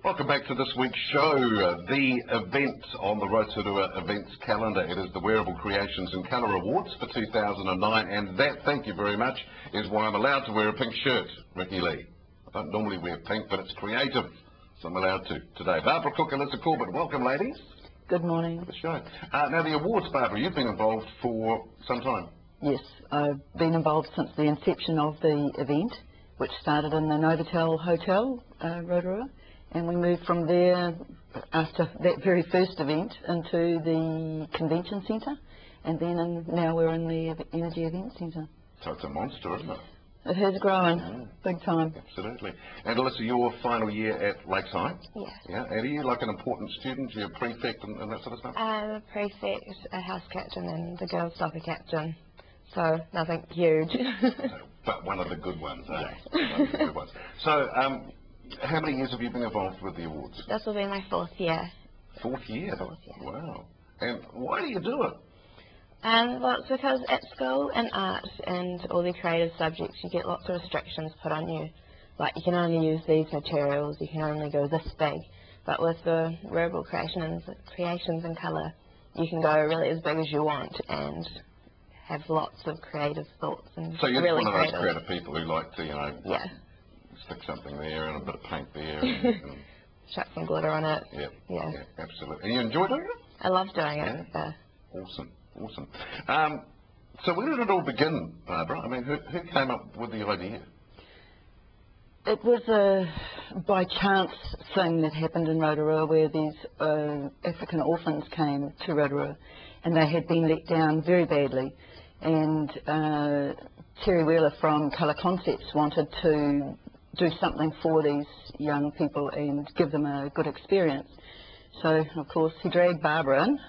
Welcome back to this week's show, the event on the Rotorua events calendar. It is the Wearable Creations and Colour Awards for 2009, and that, thank you very much, is why I'm allowed to wear a pink shirt, Ricky Lee. I don't normally wear pink, but it's creative, so I'm allowed to today. Barbara Cook and Lisa Corbett, welcome ladies. Good morning. To the show. Now the awards, Barbara, you've been involved for some time. Yes, I've been involved since the inception of the event, which started in the Novotel Hotel, Rotorua. And we moved from there, after that very first event, into the convention centre, and then now we're in the Energy Event Centre. So it's a monster, isn't it? It has grown, big time. Absolutely. And Alyssa, your final year at Lakeside? Yeah. Yeah. And are you like an important student? You're a prefect and that sort of stuff? I'm a prefect, a house captain, and the girls' soccer captain. So nothing huge. But one of the good ones, eh? Yes. One of the good ones. So, how many years have you been involved with the awards? This will be my fourth year. Fourth year? Fourth year. Wow. And why do you do it? Well, it's because at school in art and all the creative subjects, you get lots of restrictions put on you. Like, you can only use these materials, you can only go this big. But with the Wearable Creations and Colour, you can go really as big as you want and have lots of creative thoughts. And so you're really one of those creative people who like to, you know, yeah, stick something there and a bit of paint there. And chuck some glitter on it. Yeah, yeah, absolutely. And you enjoy doing it? I love doing it. Yeah. Awesome, awesome. So where did it all begin, Barbara? I mean, who came up with the idea? It was a by chance thing that happened in Rotorua, where these African orphans came to Rotorua, and they had been let down very badly. And Terry Wheeler from Colour Concepts wanted to do something for these young people and give them a good experience. So, of course, he dragged Barbara in,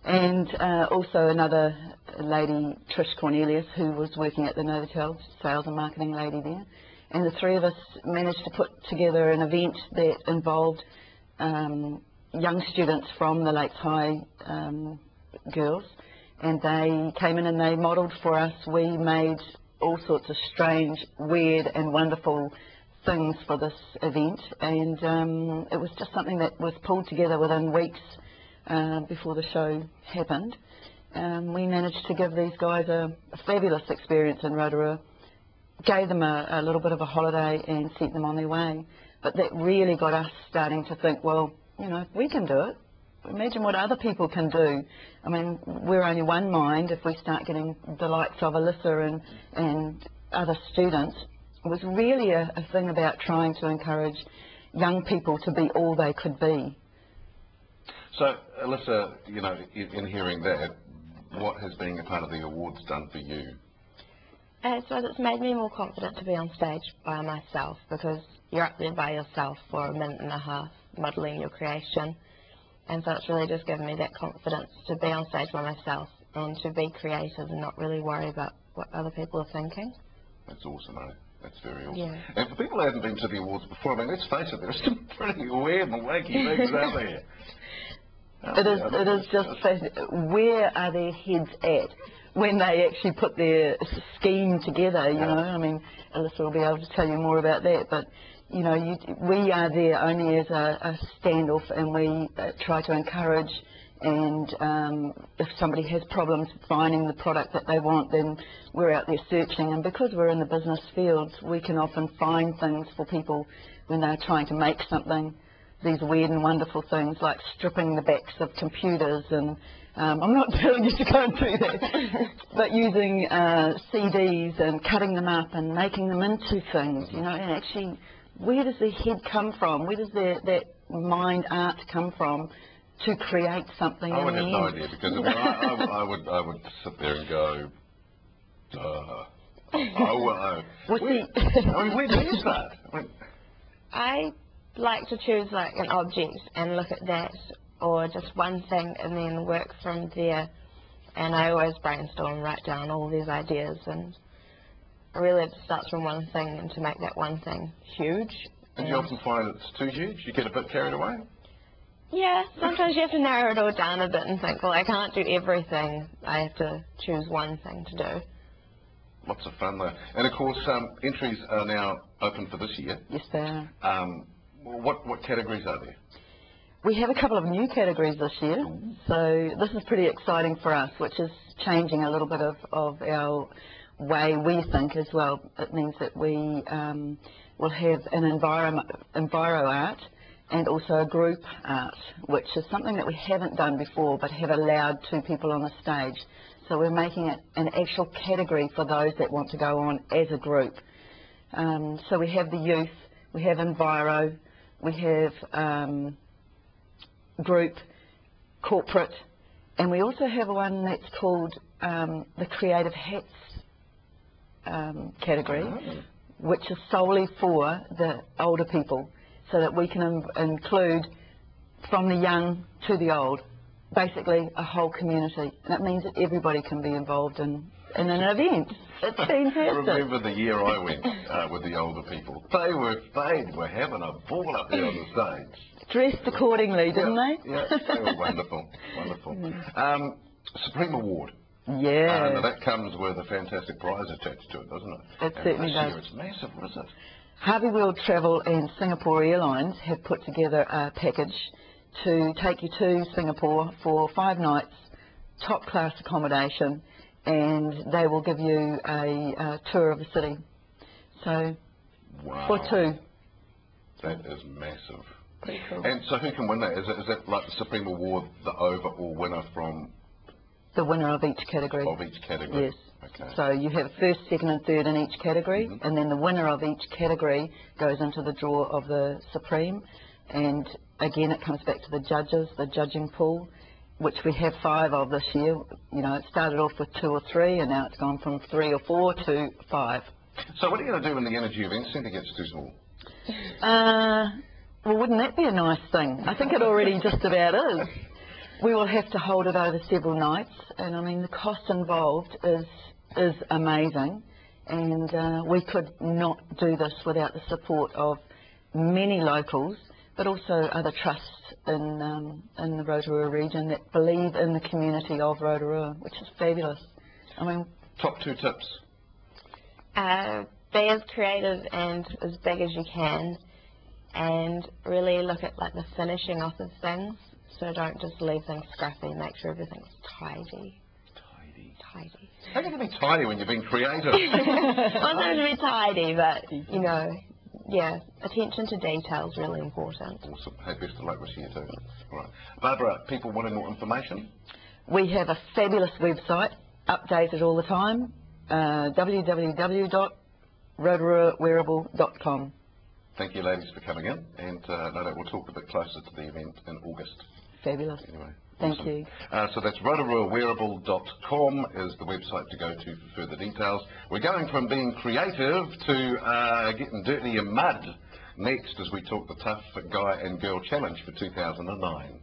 and also another lady, Trish Cornelius, who was working at the Novotel, sales and marketing lady there. And the three of us managed to put together an event that involved young students from the Lakes High girls, and they came in and they modelled for us. We made all sorts of strange, weird and wonderful things for this event, and it was just something that was pulled together within weeks before the show happened. We managed to give these guys a fabulous experience in Rotorua, gave them a little bit of a holiday and sent them on their way. But that really got us starting to think, well, you know, if we can do it, imagine what other people can do. I mean, we're only one mind. If we start getting the likes of Alyssa and other students, it was really a thing about trying to encourage young people to be all they could be. So, Alyssa, you know, in hearing that, what has being a part of the awards done for you? I suppose it's made me more confident to be on stage by myself, because you're up there by yourself for a minute and a half modelling your creation. And so it's really just given me that confidence to be on stage by myself and to be creative and not really worry about what other people are thinking. That's awesome, eh? That's very awesome. Yeah. And for people who haven't been to the awards before, I mean, let's face it, there's some pretty weird and wacky things out there. It is just fascinating. Where are their heads at when they actually put their scheme together, you know? I mean, Alyssa will be able to tell you more about that, but you know, we are there only as a standoff, and we try to encourage, and if somebody has problems finding the product that they want, then we're out there searching, and because we're in the business fields, we can often find things for people when they're trying to make something, these weird and wonderful things like stripping the backs of computers, and I'm not telling you to go and do that, but using CDs and cutting them up and making them into things, you know, and actually, where does their head come from? Where does that mind art come from to create something? I would have no idea, because I mean, I would sit there and go, duh. I mean, where do you start? I like to choose like an object and look at that, or just one thing, and then work from there. And I always brainstorm, write down all these ideas, and really it starts from one thing, and to make that one thing huge. And you often find it's too huge? You get a bit carried away? Yeah, sometimes you have to narrow it all down a bit and think, well, I can't do everything. I have to choose one thing to do. Lots of fun though. And of course, entries are now open for this year. Yes, they are. What categories are there? We have a couple of new categories this year, so this is pretty exciting for us, which is changing a little bit of our way we think as well. It means that we will have an enviro art and also a group art, which is something that we haven't done before but have allowed 2 people on the stage. So we're making it an actual category for those that want to go on as a group. So we have the youth, we have enviro, we have group, corporate, and we also have one that's called the Creative Hats category, which is solely for the older people, so that we can include from the young to the old, basically a whole community. And it means that everybody can be involved in an event. It's fantastic. I remember the year I went with the older people. They were having a ball up there on the stage. Dressed accordingly, didn't they? Yeah, they were wonderful, wonderful. Supreme Award. Yeah. Now that comes with a fantastic prize attached to it, doesn't it? It certainly this does. year it's massive, is it? Harvey World Travel and Singapore Airlines have put together a package to take you to Singapore for 5 nights, top-class accommodation, and they will give you a tour of the city. So, wow. For 2. That is massive. Pretty cool. And so who can win that? Is that like the Supreme Award, the overall winner from... The winner of each category. Of each category? Yes. Okay. So you have first, second and third in each category, and then the winner of each category goes into the draw of the Supreme. And again, it comes back to the judges, the judging pool, which we have 5 of this year. You know, it started off with 2 or 3, and now it's gone from 3 or 4 to 5. So what are you going to do when the Energy Event Centre gets too small? Well, wouldn't that be a nice thing? I think it already just about is. We will have to hold it over several nights, and I mean the cost involved is amazing, and we could not do this without the support of many locals, but also other trusts in the Rotorua region that believe in the community of Rotorua, which is fabulous. I mean, top 2 tips. Be as creative and as big as you can, and really look at like the finishing off of things. So don't just leave things scrappy. Make sure everything's tidy. Tidy. How can you be tidy when you're being creative? Well, it's not to be tidy, but you know, yeah, attention to detail is really important. Awesome. Hey, best of luck this year too. All right, Barbara. People wanting more information? We have a fabulous website, updated all the time. www.rotoruawearable.com. Thank you, ladies, for coming in, and no doubt we'll talk a bit closer to the event in August. Fabulous. Anyway, Thank awesome. you. So that's rotoruawearable.com is the website to go to for further details. We're going from being creative to getting dirty in mud next as we talk the Tough Guy and Girl Challenge for 2009.